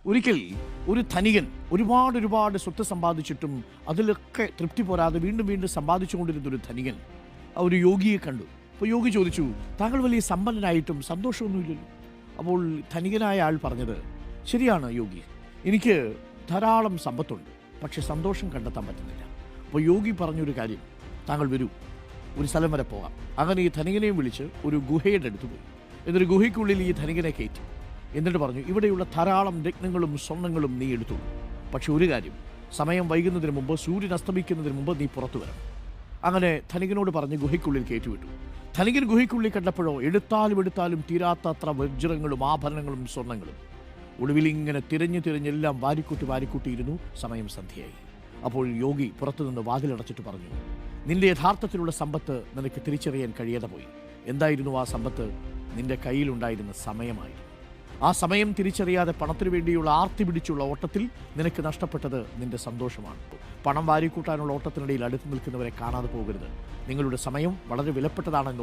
ഒരിക്കൽ ഒരു ധനികൻ ഒരുപാട് സ്വത്ത് സമ്പാദിച്ചിട്ടും അതിലൊക്കെ തൃപ്തി പോരാതെ വീണ്ടും വീണ്ടും സമ്പാദിച്ചുകൊണ്ടിരുന്ന ഒരു ധനികൻ ഒരു യോഗിയെ കണ്ടു. അപ്പോൾ യോഗി ചോദിച്ചു, താങ്കൾ വലിയ സമ്പന്നനായിട്ടും സന്തോഷമൊന്നുമില്ലല്ലോ. അപ്പോൾ ധനികനായ ആൾ പറഞ്ഞത്, ശരിയാണ് യോഗി, എനിക്ക് ധാരാളം സമ്പത്തുണ്ട്, പക്ഷെ സന്തോഷം കണ്ടെത്താൻ പറ്റുന്നില്ല. അപ്പോൾ യോഗി പറഞ്ഞൊരു കാര്യം, താങ്കൾ വരൂ, ഒരു സ്ഥലം വരെ പോകാം. അങ്ങനെ ഈ ധനികനെയും വിളിച്ച് ഒരു ഗുഹയുടെ അടുത്ത് പോയി. എന്നിട്ട് ഗുഹയ്ക്കുള്ളിൽ ഈ ധനികനെ കയറ്റി. എന്നിട്ട് പറഞ്ഞു, ഇവിടെയുള്ള ധാരാളം രത്നങ്ങളും സ്വർണ്ണങ്ങളും നീ എടുത്തോളൂ, പക്ഷെ ഒരു കാര്യം, സമയം വൈകുന്നതിന് മുമ്പ്, സൂര്യൻ അസ്തമിക്കുന്നതിന് മുമ്പ് നീ പുറത്തു വരണം. അങ്ങനെ ധനികനോട് പറഞ്ഞ് ഗുഹയ്ക്കുള്ളിൽ കയറ്റിവിട്ടു. ധനികൻ ഗുഹയ്ക്കുള്ളിൽ കണ്ടപ്പോഴോ എടുത്താലും തീരാത്തത്ര വജ്രങ്ങളും ആഭരണങ്ങളും സ്വർണ്ണങ്ങളും. ഒടുവിൽ ഇങ്ങനെ തിരഞ്ഞെല്ലാം വാരിക്കൂട്ടിയിരുന്നു. സമയം സന്ധ്യയായി. അപ്പോൾ യോഗി പുറത്തുനിന്ന് വാതിലടച്ചിട്ട് പറഞ്ഞു, നിന്റെ യഥാർത്ഥത്തിലുള്ള സമ്പത്ത് നിനക്ക് തിരിച്ചറിയാൻ കഴിയാതെ പോയി. എന്തായിരുന്നു ആ സമ്പത്ത്? നിന്റെ കയ്യിലുണ്ടായിരുന്ന സമയമായിരുന്നു. ആ സമയം തിരിച്ചറിയാതെ പണത്തിനു വേണ്ടിയുള്ള ആർത്തി പിടിച്ചുള്ള ഓട്ടത്തിൽ നിനക്ക് നഷ്ടപ്പെട്ടത് നിന്റെ സന്തോഷമാണ്. പണം വാരിക്കൂട്ടാനുള്ള ഓട്ടത്തിനിടയിൽ അടുത്ത് നിൽക്കുന്നവരെ കാണാതെ പോകരുത്. നിങ്ങളുടെ സമയം വളരെ വിലപ്പെട്ടതാണെന്ന്